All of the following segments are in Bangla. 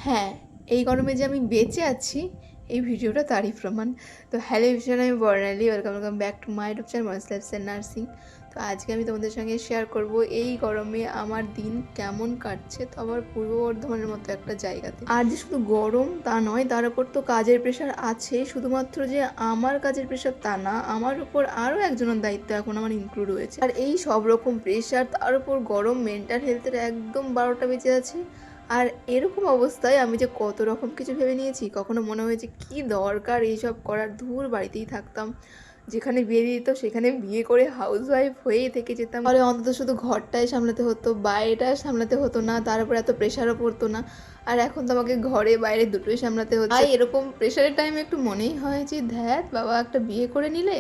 হ্যাঁ, এই গরমে যে আমি বেঁচে আছি এই ভিডিওটা তারই প্রমাণ। তো হ্যালো এভরিওয়ান, আমি Barnali, welcome back to my YouTube channel Mona's lifestyle nursing. তো আজকে আমি তোমাদের সঙ্গে শেয়ার করব এই গরমে আমার দিন কেমন কাটছে, তো আবার পূর্ব বর্ধমানের মতো একটা জায়গাতে। আর যে শুধু গরম তা নয়, তার উপর তো কাজের প্রেশার আছে। শুধুমাত্র যে আমার কাজের প্রেশার তা না, আমার উপর আরও একজনের দায়িত্ব এখন আমার ইনক্লুড হয়েছে। আর এই সব রকম প্রেশার, তার উপর গরম, মেন্টাল হেলথের একদম 12টা বেজে আছে। আর এরকম অবস্থায় আমি যে কত রকম কিছু ভেবে নিয়েছি, কখনো মনে হয়েছে কি দরকার এইসব করার, ধুর বাড়িতেই থাকতাম, যেখানে বিয়ে দিত সেখানে বিয়ে করে হাউসওয়াইফ হয়েই থেকে যেতাম, তাহলে অন্তত শুধু ঘরটাই সামলাতে হতো, বাইরেটা সামলাতে হতো না, তার উপর এত প্রেশারও পড়তো না। আর এখন তো আমাকে ঘরে বাইরে দুটোই সামলাতে হচ্ছে। তাই এরকম প্রেশারের টাইমে একটু মনেই হয় যে ধ্যাত বাবা, একটা বিয়ে করে নিলে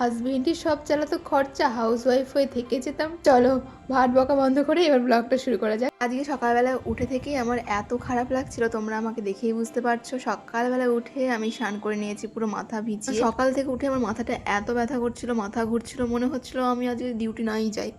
হাজবেন্ডই সব চালাতো, খরচা, হাউসওয়াইফ হয়ে থেকে যেতাম। চলো ভাট বকা বন্ধ করে এবার ব্লগটা শুরু করা যাক। আজকে সকালবেলা উঠে থেকেই আমার এত খারাপ লাগছিল, তোমরা আমাকে দেখেই বুঝতে পারছো। সকালবেলা উঠে আমি স্নান করে নিয়েছি, পুরো মাথা ভিজিয়ে। সকাল থেকে উঠে আমার মাথাটা এত ব্যথা করছিল, মাথা ঘুরছিল, মনে হচ্ছিল আমি আজকে ডিউটি নাই যাই।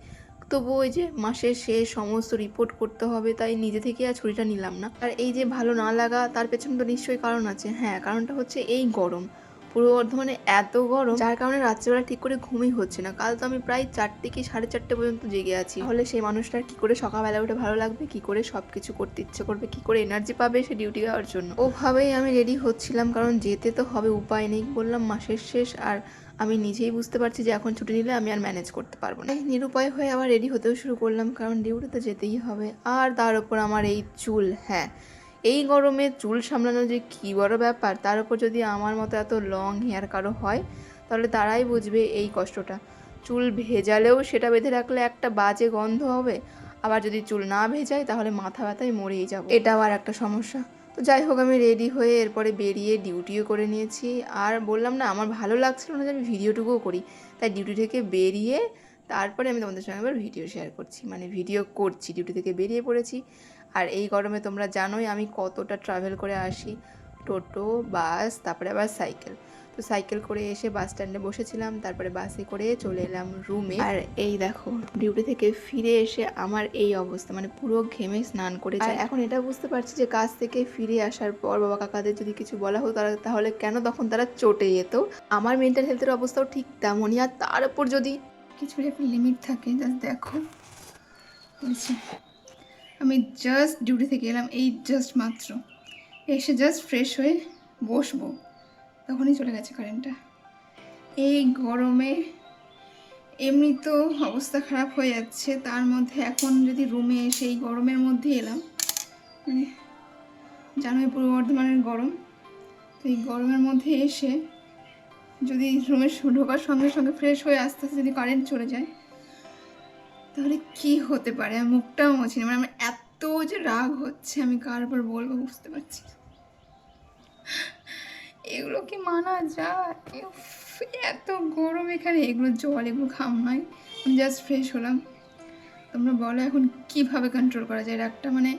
তবু ওই যে মাসের শেষ সমস্ত রিপোর্ট করতে হবে, তাই নিজে থেকে আর ছুটিটা নিলাম না। আর এই যে ভালো না লাগা, তার পেছনে তো নিশ্চয়ই কারণ আছে। হ্যাঁ, কারণটা হচ্ছে এই গরম। পূর্ব বর্ধমানে এত গরম, যার কারণে রাত্রেবেলা ঠিক করে ঘুমই হচ্ছে না। কাল তো আমি প্রায় 4টে কি 4:30 পর্যন্ত জেগে আছি। তাহলে সেই মানুষটার কি করে সকালবেলা উঠে ভালো লাগবে, কি করে সব কিছু করতে ইচ্ছে করবে, কি করে এনার্জি পাবে সে ডিউটি যাওয়ার জন্য। ওভাবেই আমি রেডি হচ্ছিলাম, কারণ যেতে তো হবে, উপায় নেই। বললাম মাসের শেষ, আর আমি নিজেই বুঝতে পারছি যে এখন ছুটি নিলে আমি আর ম্যানেজ করতে পারবো না। নিরুপায় হয়ে আবার রেডি হতেও শুরু করলাম, কারণ ডিউটি তো যেতেই হবে। আর তার উপর আমার এই চুল, হ্যাঁ, এই গরমে চুল সামলানো যে কী বড় ব্যাপার। তার উপর যদি আমার মতো এত লং হেয়ার কারো হয়, তাহলে তারাই বুঝবে এই কষ্টটা। চুল ভেজালেও সেটা বেঁধে রাখলে একটা বাজে গন্ধ হবে, আবার যদি চুল না ভেজায় তাহলে মাথা ব্যথায় মরেই যাব, এটাও আর একটা সমস্যা। তো যাই হোক, আমি রেডি হয়ে এরপরে বেরিয়ে ডিউটিও করে নিয়েছি। আর বললাম না, আমার ভালো লাগছিল না যে আমি ভিডিওটুকুও করি, তাই ডিউটি থেকে বেরিয়ে তারপরে আমি তোমাদের সঙ্গে আবার ভিডিও শেয়ার করছি, মানে ভিডিও করছি। ডিউটি থেকে বেরিয়ে পড়েছি। আর এই গরমে তোমরা জানোই আমি কতটা ট্রাভেল করে আসি, টোটো, বাস, তারপরে আবার সাইকেল। তো সাইকেল করে এসে বাস স্ট্যান্ডে বসেছিলাম, তারপরে বাসে করে চলে এলাম রুমে। আর এই দেখো, ডিউটি থেকে ফিরে এসে আমার এই অবস্থা, মানে পুরো ঘেমে স্নান করে। আর এখন এটা বুঝতে পারছি যে কাজ থেকে ফিরে আসার পর বাবা কাকাদের যদি কিছু বলা হতো তাহলে কেন তখন তারা চটে যেত। আমার মেন্টাল হেলথের অবস্থাও ঠিক তেমনই। আর তার উপর যদি কিছুর একটা লিমিট থাকে, জাস্ট দেখো হয়েছে। আমি জাস্ট ডিউটি থেকে এলাম, এই জাস্ট মাত্র এসে জাস্ট ফ্রেশ হয়ে বসবো, তখনই চলে গেছে কারেন্টটা। এই গরমে এমনি তো অবস্থা খারাপ হয়ে যাচ্ছে, তার মধ্যে এখন যদি রুমে এসে এই গরমের মধ্যে এলাম, মানে জানোই পূর্ব বর্ধমানের গরম, তো এই গরমের মধ্যে এসে যদি রুমে ঢোকার সঙ্গে সঙ্গে ফ্রেশ হয়ে আস্তে আস্তে যদি কারেন্ট চলে যায়, তাহলে কি হতে পারে। আমি মুখটাও মুছিনি, মানে আমার এত যে রাগ হচ্ছে আমি কার উপর বলবো বুঝতে পারছি। এগুলো কি মানা যায়? এত গরম এখানে, এগুলো জল, এগুলো ঘাম নয়। আমি জাস্ট ফ্রেশ হলাম। তোমরা বলো এখন কিভাবে কন্ট্রোল করা যায় রাগটা। মানে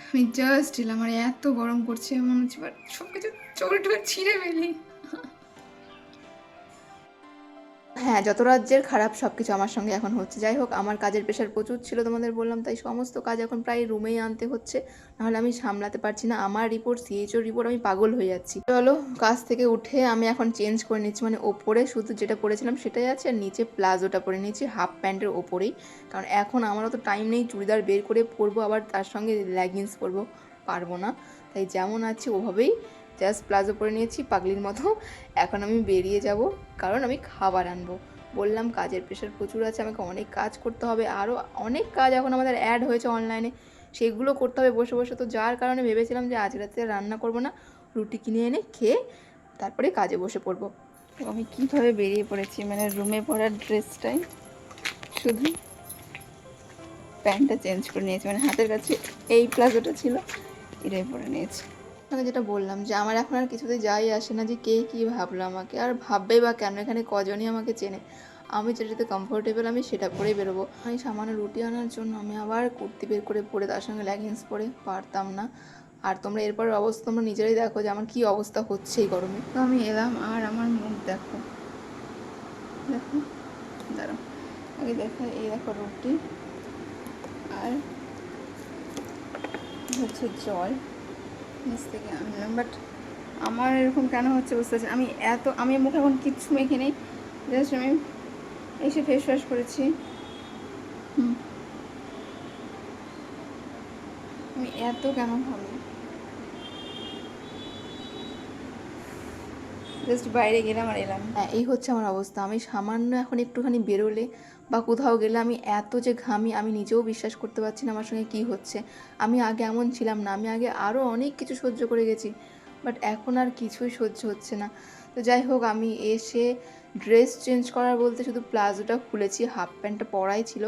আমি জাস্ট এলাম, আর এত গরম করছে, মনে হচ্ছে সব কিছু চোখ টোক ছিঁড়ে ফেলি। হ্যাঁ, যত রাজ্যের খারাপ সব কিছু আমার সঙ্গে এখন হচ্ছে। যাই হোক, আমার কাজের প্রেশার প্রচুর ছিল, তোমাদের বললাম, তাই সমস্ত কাজ এখন প্রায় রুমেই আনতে হচ্ছে, নাহলে আমি সামলাতে পারছি না। আমার রিপোর্ট, সিএইচওর রিপোর্ট, আমি পাগল হয়ে যাচ্ছি। চলো, কাজ থেকে উঠে আমি এখন চেঞ্জ করে নিচ্ছি, মানে ওপরে শুধু যেটা পরেছিলাম সেটাই আছে, আর নিচে প্লাজোটা পরে নিয়েছি হাফ প্যান্টের ওপরেই, কারণ এখন আমারও তো টাইম নেই চুড়িদার বের করে পরবো, আবার তার সঙ্গে লেগিংস পরবো, পারবো না। তাই যেমন আছে ওভাবেই জাস্ট প্লাজো পরে নিয়েছি পাগলির মতো। এখন আমি বেরিয়ে যাব, কারণ আমি খাবার আনবো। বললাম কাজের প্রেশার প্রচুর আছে, আমাকে অনেক কাজ করতে হবে, আরও অনেক কাজ এখন আমাদের অ্যাড হয়েছে অনলাইনে, সেগুলো করতে হবে বসে বসে। তো যার কারণে ভেবেছিলাম যে আজ রাতে রান্না করবো না, রুটি কিনে এনে খেয়ে তারপরে কাজে বসে পড়বো। তো আমি কীভাবে বেরিয়ে পড়েছি, মানে রুমে পরার ড্রেসটাই, শুধু প্যান্টটা চেঞ্জ করে নিয়েছি, মানে হাতের কাছে এই প্লাজোটা ছিল, এটাই পরে নিয়েছি। আমি যেটা বললাম যে আমার এখন আর কিছুতে যাই আসে না যে কে কী ভাবলো আমাকে, আর ভাববে বা কেন, এখানে কজনই আমাকে চেনে। আমি যেটাতে কমফোর্টেবল আমি সেটা পরেই বেরোবো। আমি সামান্য রুটি আনার জন্য আমি আবার কুর্তি বের করে পরে তার সঙ্গে লেগিংস পরে পারতাম না। আর তোমরা এরপরের অবস্থা তোমরা নিজেরাই দেখো যে আমার কী অবস্থা হচ্ছে এই গরমে। তো আমি এলাম, আর আমার মুখ দেখো, দেখো, দাঁড়াও আগে দেখো, এই দেখো রুটি আর হচ্ছে জল নিচ থেকে আনলাম, বাট আমার এরকম কেন হচ্ছে বুঝতে পারছি। আমি মুখে এখন কিচ্ছু মেখে নেই, জাস্ট আমি এসে ফেস ওয়াশ করেছি। আমি এত কেন ভালো, জাস্ট বাইরে গেলাম আর এলাম। হ্যাঁ, এই হচ্ছে আমার অবস্থা। আমি সামান্য এখন একটুখানি বেরোলে বা কোথাও গেলে আমি এত যে ঘামি, আমি নিজেও বিশ্বাস করতে পারছি না আমার সঙ্গে কী হচ্ছে। আমি আগে এমন ছিলাম না, আমি আগে আরও অনেক কিছু সহ্য করে গেছি, বাট এখন আর কিছুই সহ্য হচ্ছে না। তো যাই হোক, আমি এসে ড্রেস চেঞ্জ করার বলতে শুধু প্লাজোটা খুলেছি, হাফ প্যান্টটা পরাই ছিল।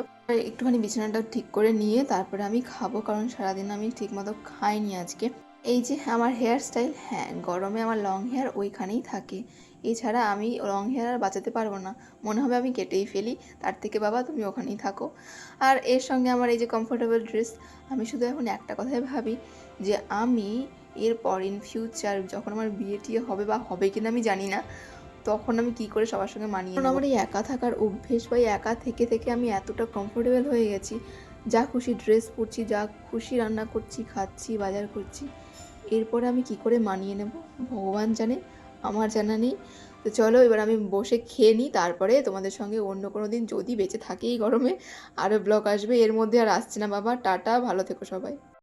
একটুখানি বিছানাটা ঠিক করে নিয়ে তারপরে আমি খাবো, কারণ সারাদিন আমি ঠিকমতো খাইনি আজকে। এই যে আমার হেয়ার স্টাইল, হ্যাঁ গরমে আমার লং হেয়ার ওইখানেই থাকে, এছাড়া আমি লং হেয়ার আর বাঁচাতে পারবো না, মনে হবে আমি কেটেই ফেলি। তার থেকে বাবা তুমি ওখানেই থাকো। আর এর সঙ্গে আমার এই যে কমফোর্টেবল ড্রেস, আমি শুধু এখন একটা কথাই ভাবি যে আমি এরপর ইন ফিউচার যখন আমার বিয়ে টিয়ে হবে বা হবে কিনা আমি জানি না, তখন আমি কি করে সবার সঙ্গে মানিয়ে নেব। আমার এই একা থাকার অভ্যেস বা একা থেকে থেকে আমি এতটা কমফোর্টেবল হয়ে গেছি, যা খুশি ড্রেস পরছি, যা খুশি রান্না করছি, খাচ্ছি, বাজার করছি। এরপরে আমি কি করে মানিয়ে নেব ভগবান জানে, আমার জানা নেই। তো চলো এবার আমি বসে খেয়ে নিই, তারপরে তোমাদের সঙ্গে অন্য কোনো দিন যদি বেঁচে থাকি এই গরমে আরও ব্লগ আসবে। এর মধ্যে আর আসছে না বাবা। টাটা, ভালো থেকো সবাই।